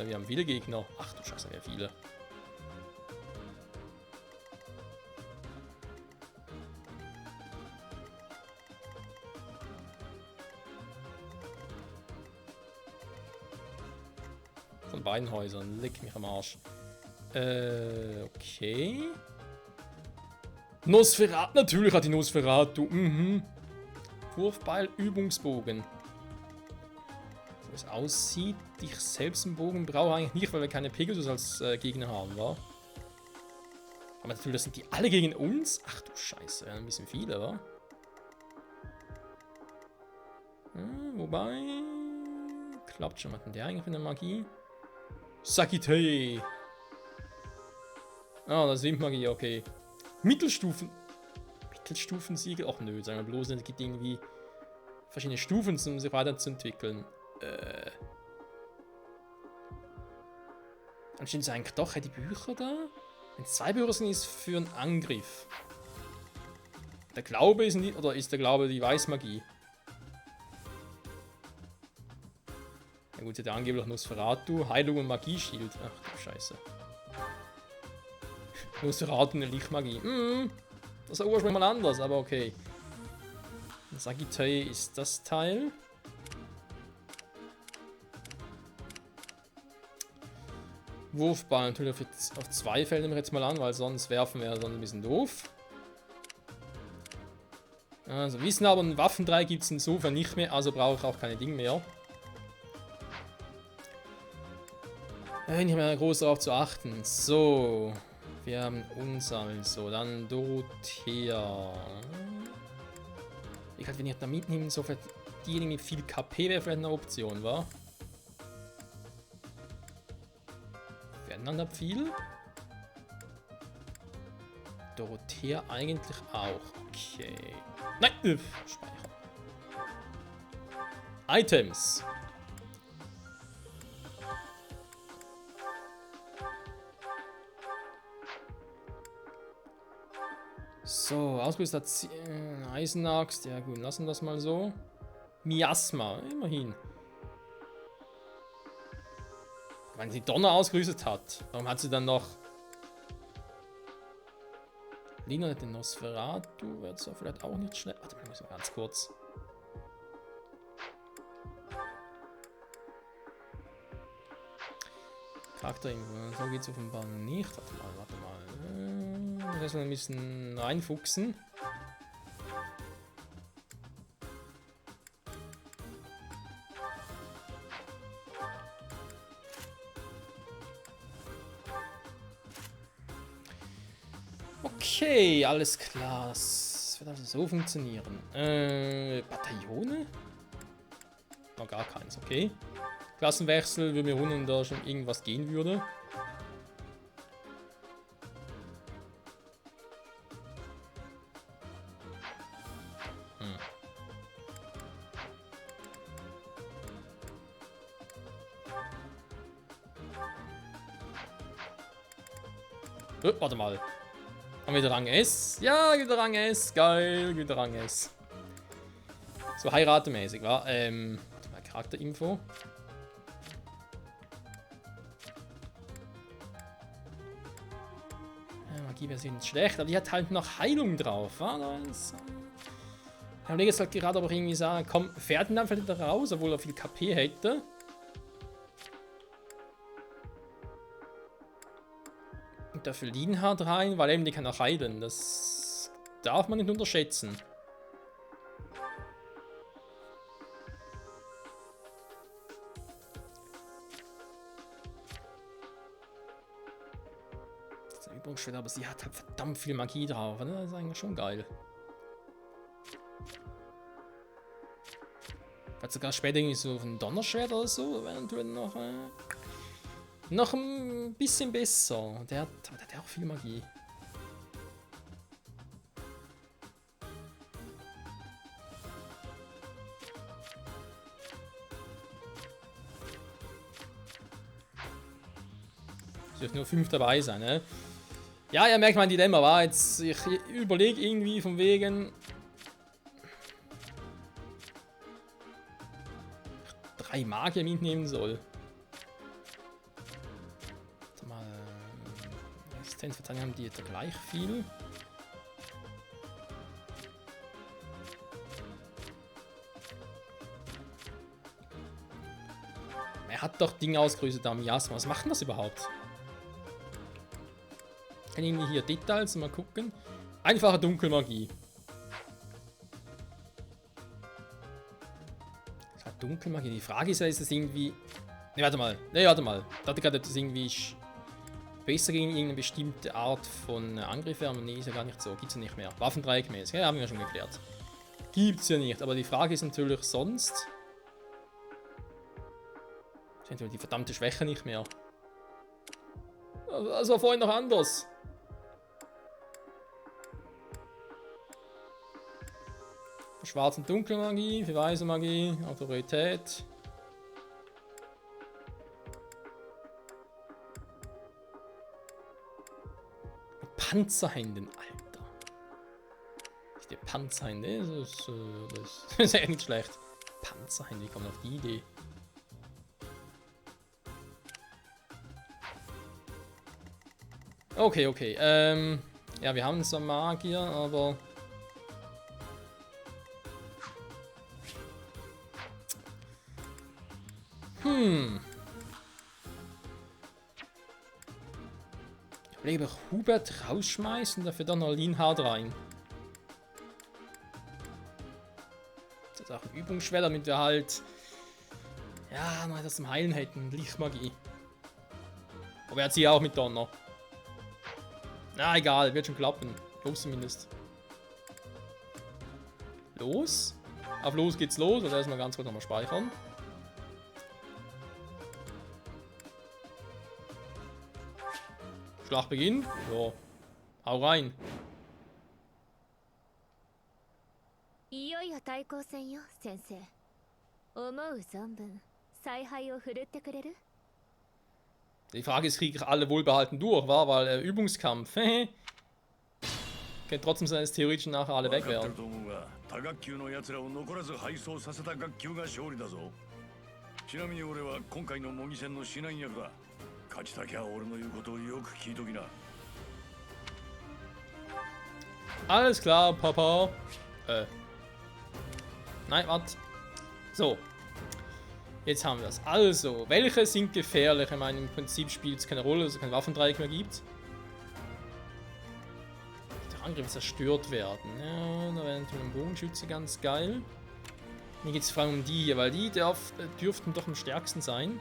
Wir haben viele Gegner. Ach du Scheiße, wir haben viele. Von beiden Häusern. Leck mich am Arsch. Okay. Nosferatu. Natürlich hat die Nosferatu. Mhm. Wurfbeil, Übungsbogen. So wie es aussieht, ich selbst einen Bogen brauche eigentlich nicht, weil wir keine Pegasus als Gegner haben, wa? Aber natürlich, das sind die alle gegen uns? Ach du Scheiße, ja, ein bisschen viele, wa? Wobei... Klappt schon, was hat denn der eigentlich für eine Magie? Sakitei! Ah, das ist Windmagie, okay. Mittelstufen... Mittelstufensiegel? Ach nö, sagen wir bloß, es gibt irgendwie verschiedene Stufen, um sich weiterzuentwickeln. Dann stehen sie eigentlich doch, die Bücher da? Wenn es 2 Bücher sind, ist für einen Angriff. Der Glaube ist nicht, oder ist der Glaube die Weißmagie? Na gut, der angeblich Nosferatu, Heilung und Magieschild. Ach du Scheiße. Nosferatu eine Lichtmagie. Das war ursprünglich mal anders, aber okay. Sagitei ist das Teil. Wurfball natürlich auf 2 Fällen nehmen wir jetzt mal an, weil sonst werfen wir sonst ein bisschen doof. Also Wissen aber und Waffen 3 gibt es insofern nicht mehr, also brauche ich auch keine Dinge mehr. Nicht mehr groß darauf zu achten. So, wir haben uns also, dann Dorothea. Ich halt, wenn ich da mitnehme, so für diejenigen mit viel KP wäre vielleicht eine Option, wa? Ferdinand hat viel. Dorothea eigentlich auch. Okay. Nein! Speichern. Items. So, ausgerüstet Eisenaxt. Ja gut, lassen wir das mal so. Miasma, immerhin. Wenn sie Donner ausgerüstet hat, warum hat sie dann noch... Lina hat den Nosferatu, wäre zwar vielleicht auch nicht schlecht. Warte mal, ich muss mal ganz kurz. Charakterinfo, so geht's offenbar nicht. Warte mal. Das müssen wir ein bisschen reinfuchsen. Okay, alles klar. Das wird also so funktionieren. Bataillone? Noch gar keins, okay. Klassenwechsel, würde mir wundern, da schon irgendwas gehen würde. Warte mal. Haben wir wieder Rang S? Ja, wieder Rang S. Geil, wieder Rang S. So heiratemäßig, wa? Warte mal, Charakterinfo. Magie wäre nicht schlecht, aber die hat halt noch Heilung drauf, wa? Ich habe jetzt halt gerade aber irgendwie sagen, komm, Ferdinand fällt da raus, obwohl er viel KP hätte. Und dafür Lienhardt rein, weil eben die kann auch heilen. Das darf man nicht unterschätzen. Das ist ein Übungsschwert, aber sie hat halt verdammt viel Magie drauf. Ne? Das ist eigentlich schon geil. Vielleicht sogar später irgendwie so ein Donnerschwert oder so, wäre natürlich noch ein bisschen besser. Der hat auch viel Magie. Es dürfen nur 5 dabei sein, ne? Ja, ihr merkt mein Dilemma, war jetzt. Ich überlege irgendwie von wegen. 3 Magier mitnehmen soll. Resistenz, Verteidigung haben die etwa gleich viel. Er hat doch Dinge ausgerüstet am Miasma. Was macht denn das überhaupt? Ich kann irgendwie hier Details mal gucken. Einfache Dunkelmagie. Dunkelmagie. Die Frage ist ja, ist es irgendwie... Ne, warte mal. Ne, warte mal. Ich dachte gerade, das irgendwie besser gegen irgendeine bestimmte Art von Angriff wäre. Nee, ist ja gar nicht so. Gibt's ja nicht mehr. Waffendreieckmäßig. Ja, haben wir ja schon geklärt. Gibt's ja nicht. Aber die Frage ist natürlich sonst... Die verdammte Schwäche nicht mehr. Das war vorhin noch anders. Schwarz- und Dunkelmagie, für weiße Magie, Autorität. Panzerhänden, Alter. Die Panzerhände, das ist ja nicht schlecht. Panzerhände, wie kommt man auf die Idee? Okay, okay. Ja, wir haben zwar Magier, aber... Ich will lieber Hubert rausschmeißen, dafür dann noch Linhard rein. Das ist auch ein Übungsschwert, damit wir halt... Ja, mal das zum Heilen hätten. Lichtmagie. Aber er hat sie auch mit Donner. Na, egal, wird schon klappen. Los zumindest. Los? Auf los geht's los. Also erstmal ganz kurz nochmal speichern. Schlachtbeginn. So. Hau rein. いよいよ対抗戦よ、先生。思う存分、采配を振るってくれる？ Die Frage ist, kriege ich alle wohlbehalten durch, war? Weil Übungskampf. Könnte trotzdem sein, dass theoretisch nachher alle weg wären. Alles klar, Papa. Nein, warte. So. Jetzt haben wir das. Also, welche sind gefährlich? Ich meine, im Prinzip spielt es keine Rolle, dass es kein Waffendreieck mehr gibt. Der Angriff zerstört werden. Ja, da wäre natürlich ein Bogenschütze ganz geil. Mir geht es vor allem um die hier, weil die dürften doch am stärksten sein.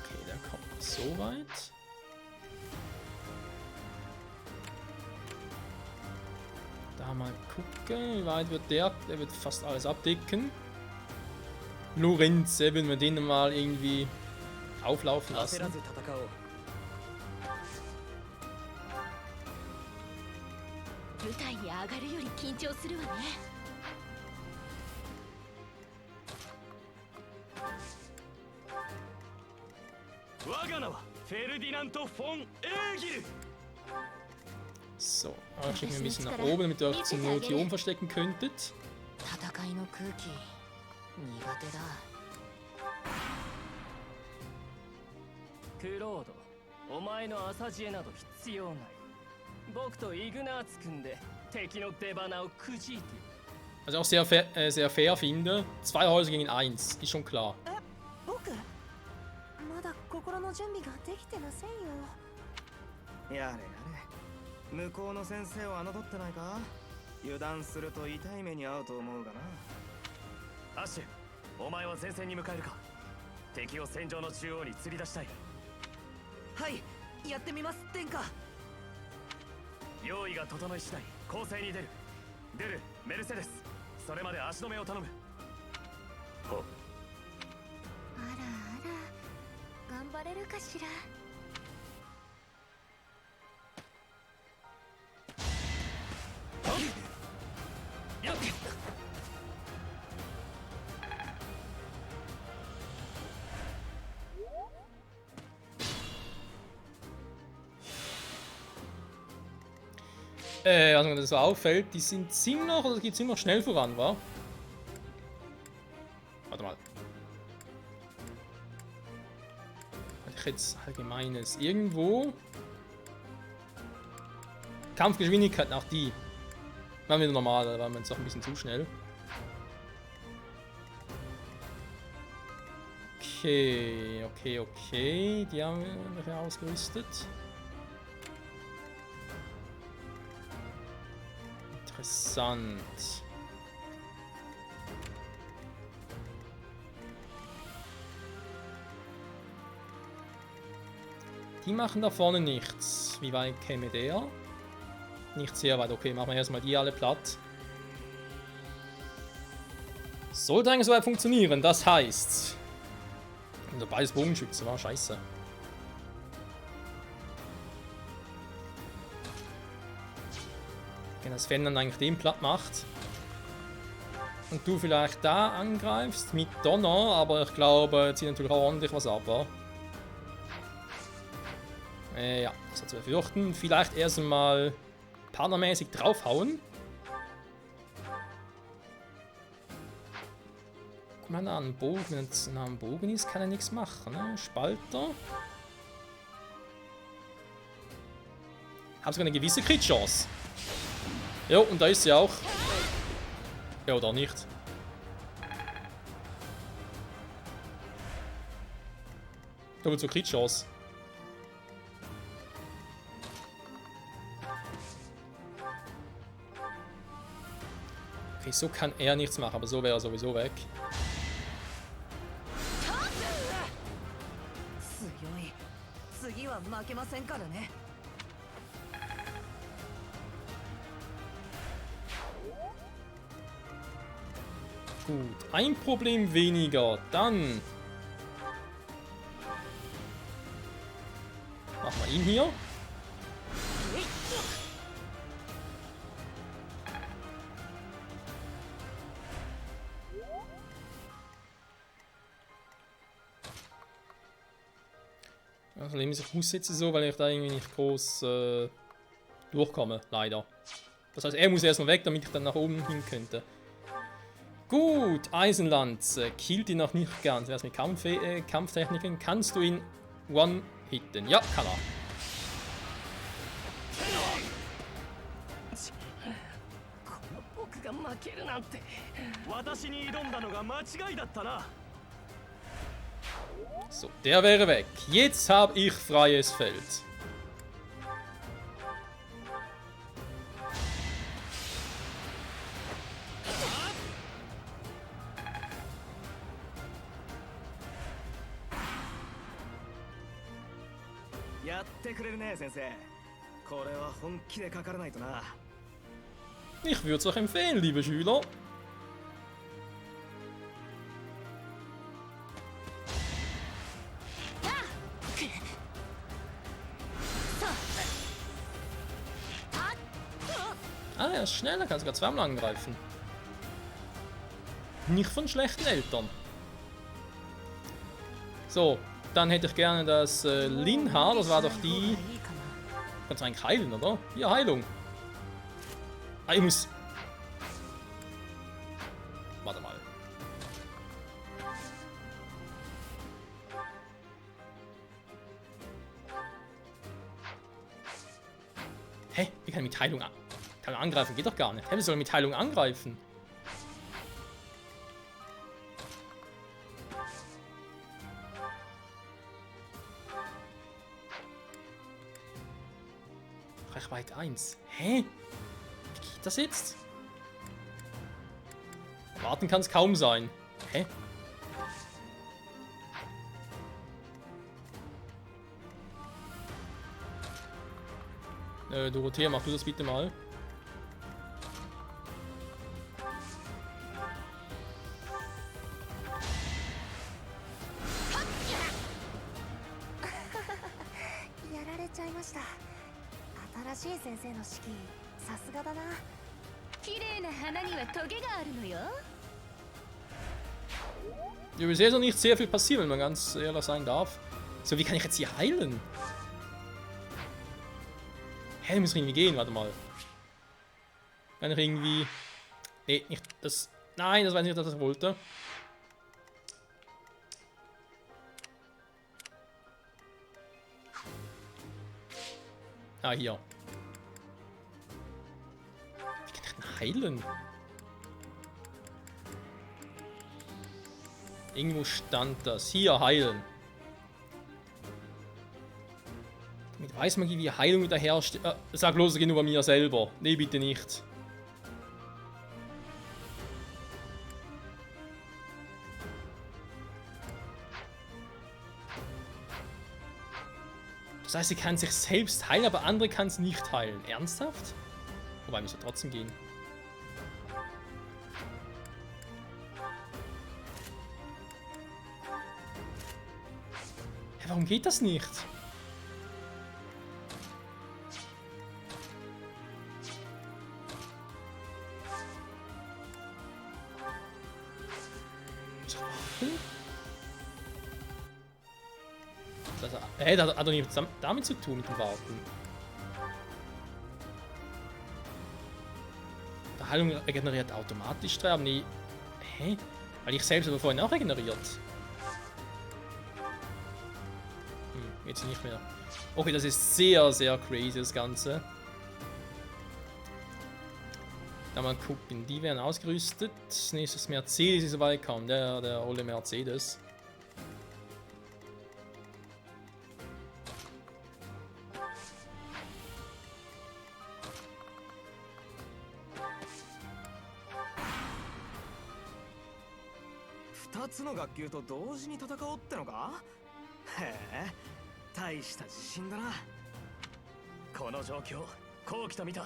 Okay, der kommt so weit. Da mal gucken, wie weit wird der? Der wird fast alles abdecken. Lorenz, wenn wir den mal irgendwie auflaufen lassen. So, schicken wir ein bisschen nach oben, damit ihr euch zur Not hier oben verstecken könntet. Was ich auch sehr fair finde, 2 Häuser gegen 1, ist schon klar. Ja, 向こうの先生を侮ってないか？油断すると痛い目に遭うと思うがな。アッシュ、お前は前線に向かえるか？敵を戦場の中央に釣り出したい。はい、やってみます、天下。用意が整い次第、攻勢に出る。出る、メルセデス。それまで足止めを頼む。ほ。あらあら、頑張れるかしら。Also wenn das so auffällt, die sind ziemlich noch, oder geht ziemlich schnell voran, wa? Warte mal. Hatte ich jetzt Allgemeines irgendwo? Kampfgeschwindigkeit, auch die. Machen wir wieder normal, da waren wir jetzt auch ein bisschen zu schnell. Okay, okay, okay. Die haben wir ausgerüstet. Interessant. Die machen da vorne nichts. Wie weit käme der? Nicht sehr weit. Okay, machen wir erstmal die alle platt. Sollte eigentlich soweit funktionieren. Das heißt... Also beides Bogenschütze, war scheiße. Wenn das Fan dann eigentlich den platt macht. Und du vielleicht da angreifst mit Donner, aber ich glaube, zieht natürlich auch ordentlich was ab, wa? Ja, das hat zu befürchten. Vielleicht erst einmal partnermäßig draufhauen. Guck mal an, Bogen. Wenn es nah am Bogen ist, kann er nichts machen. Ne? Spalter. Hat sogar eine gewisse Crit-Chance. Jo, und da ist sie auch. Ja, oder nicht. Doppelt so Crit-Chance. Okay, so kann er nichts machen, aber so wäre er sowieso weg. Gut, ein Problem weniger. Dann machen wir ihn hier. Also ich aussetze so, weil ich da irgendwie nicht groß durchkomme, leider. Das heißt, er muss erstmal weg, damit ich dann nach oben hin könnte. Gut, Eisenlanze. Killt ihn noch nicht ganz. Erst mit Kampftechniken. Kannst du ihn one-hitten? Ja, kann er. So, der wäre weg. Jetzt habe ich freies Feld. Ich würde es euch empfehlen, liebe Schüler. Ah, er ist schneller, kann sogar zweimal angreifen. Nicht von schlechten Eltern. So, dann hätte ich gerne das Linha, das war doch die... Kannst du eigentlich heilen, oder? Hier, Heilung. Ah, ich muss... Warte mal. Hä? Wie kann ich mit Heilung angreifen? Geht doch gar nicht. Hä, wie soll ich mit Heilung angreifen? Reichweite 1. Hä? Wie geht das jetzt? Warten kann es kaum sein. Hä? Dorothea, mach du das bitte mal. Ja, bisher ist noch nicht sehr viel passiert, wenn man ganz ehrlich sein darf. So, wie kann ich jetzt hier heilen? Hä, ich muss irgendwie gehen, warte mal. Kann ich irgendwie... Nee, nicht das... Nein, das war nicht, was ich wollte. Ah, hier. Wie kann ich denn heilen? Irgendwo stand das. Hier, heilen. Mit Weißmagie wie Heilung wiederherstellt. Sag bloß, es geht nur bei mir selber. Nee, bitte nicht. Das heißt, sie kann sich selbst heilen, aber andere kann es nicht heilen. Ernsthaft? Wobei, müssen wir trotzdem gehen. Hä, warum geht das nicht? Das hat doch nichts damit zu tun, mit dem Warten. Die Heilung regeneriert automatisch 3, aber nee. Hä? Weil ich selbst aber vorhin auch regeneriert. Jetzt nicht mehr. Okay, das ist sehr, sehr crazy, das Ganze. Dann mal gucken, die werden ausgerüstet. Nächstes Mercedes ist soweit kam, der olle Mercedes.2つの学級と同時に戦おうってのか？へえ、大した自信だな。この状況、こう来たみたい。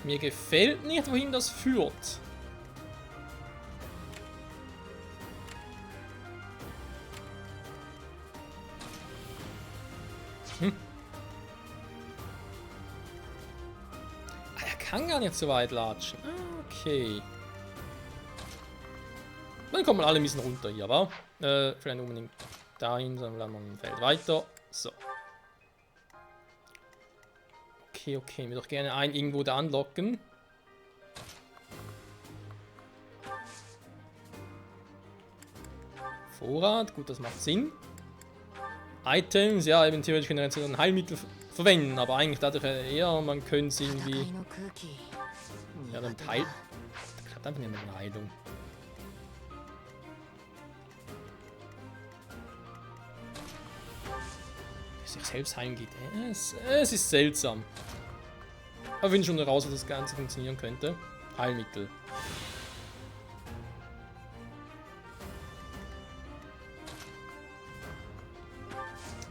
Mir gefällt nicht, wohin das führt. Er kann gar nicht so weit latschen. Okay. Dann kommen alle ein bisschen runter hier, wa? Vielleicht nicht unbedingt dahin, sondern wir ein Feld weiter. So. Okay, okay. Wir doch gerne einen irgendwo da anlocken. Vorrat, gut, das macht Sinn. Items, ja, eben theoretisch können wir jetzt ein Heilmittel verwenden, aber eigentlich dachte ich eher, man könnte es irgendwie... Ja, dann Teil... Da klappt einfach nicht mit einer Heilung. Wie sich selbst heilen geht. Es ist seltsam. Aber wir finden schon raus, wie das Ganze funktionieren könnte. Heilmittel.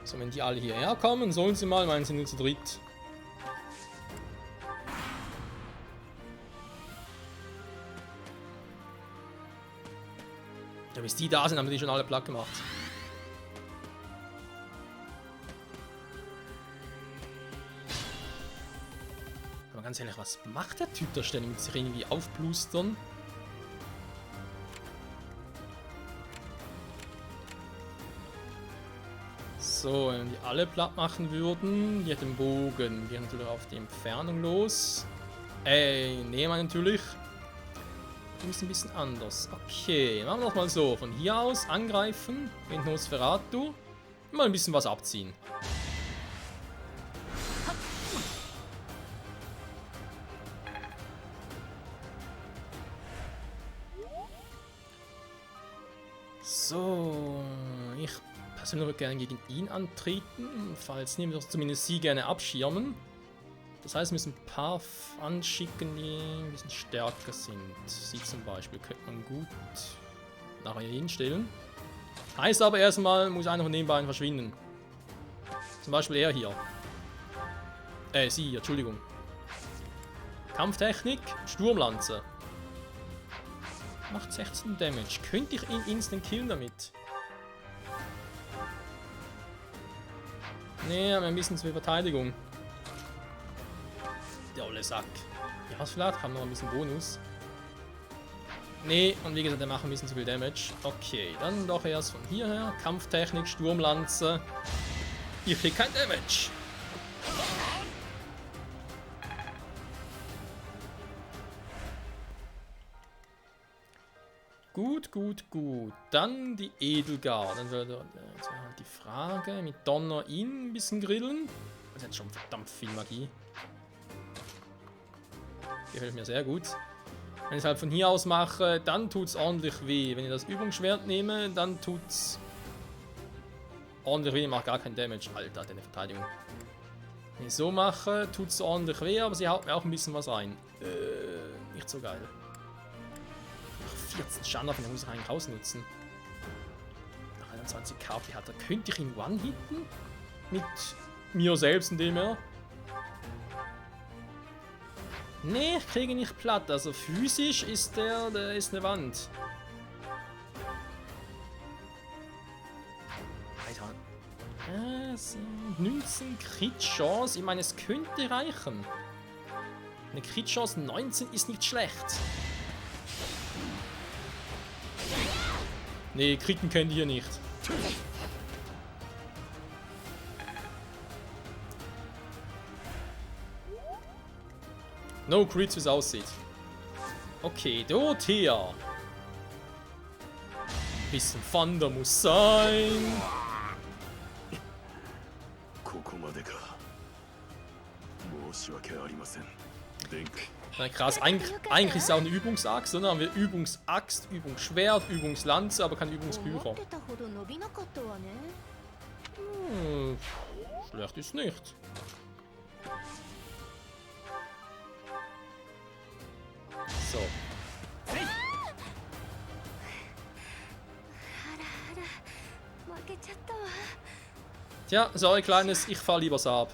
So, wenn die alle hierher kommen, sollen sie mal, meinen sie nur zu dritt. Ja, bis die da sind, haben wir die schon alle platt gemacht. Aber ganz ehrlich, was macht der Typ da ständig mit sich irgendwie aufblustern? So, wenn die alle platt machen würden, die hat den Bogen, die natürlich auf die Entfernung los. Nehmen wir natürlich. Die ist ein bisschen anders. Okay, machen wir das mal so. Von hier aus angreifen, mit Nosferatu. Mal ein bisschen was abziehen. So, ich persönlich würde gerne gegen ihn antreten. Falls nicht, würde ich zumindest sie gerne abschirmen. Das heißt, wir müssen ein paar anschicken, die ein bisschen stärker sind. Sie zum Beispiel könnte man gut nachher hier hinstellen. Heißt aber erstmal, muss einer von den beiden verschwinden. Zum Beispiel er hier. Sie hier, Entschuldigung. Kampftechnik, Sturmlanze. Macht 16 Damage. Könnte ich ihn instant killen damit? Nee, haben wir ein bisschen zu viel Verteidigung. Der olle Sack. Ja, was vielleicht? Haben noch ein bisschen Bonus. Nee, und wie gesagt, der macht ein bisschen zu viel Damage. Okay, dann doch erst von hierher. Kampftechnik, Sturmlanze. Ich krieg kein Damage. Gut, gut, gut. Dann die Edelgard. Dann wäre halt die Frage, mit Donner ihn ein bisschen grillen. Das hat schon verdammt viel Magie. Gefällt mir sehr gut. Wenn ich es halt von hier aus mache, dann tut es ordentlich weh. Wenn ich das Übungsschwert nehme, dann tut es ordentlich weh. Macht gar kein Damage. Alter, deine Verteidigung. Wenn ich so mache, tut es ordentlich weh, aber sie haut mir auch ein bisschen was rein. Nicht so geil. 14 Schaden auf den muss ich eigentlich ausnutzen. Nach 21 KP hat er. Könnte ich ihn one-hitten? Mit mir selbst in dem er. Nee, ich kriege ihn nicht platt. Also physisch ist der ist eine Wand. Alter. 19 Crit-Chance. Ich meine, es könnte reichen. Eine Crit-Chance 19 ist nicht schlecht. Nee, Kriten kennt ihr nicht. No Crits, wie es aussieht. Okay, Dorothea. Bisschen Thunder muss sein. Krass, eigentlich ist es auch eine Übungsaxt, sondern haben wir Übungsaxt, Übungsschwert, Übungslanze, aber keine Übungsbücher. Schlecht ist nicht. So. Tja, sorry Kleines, ich fahr lieber ab.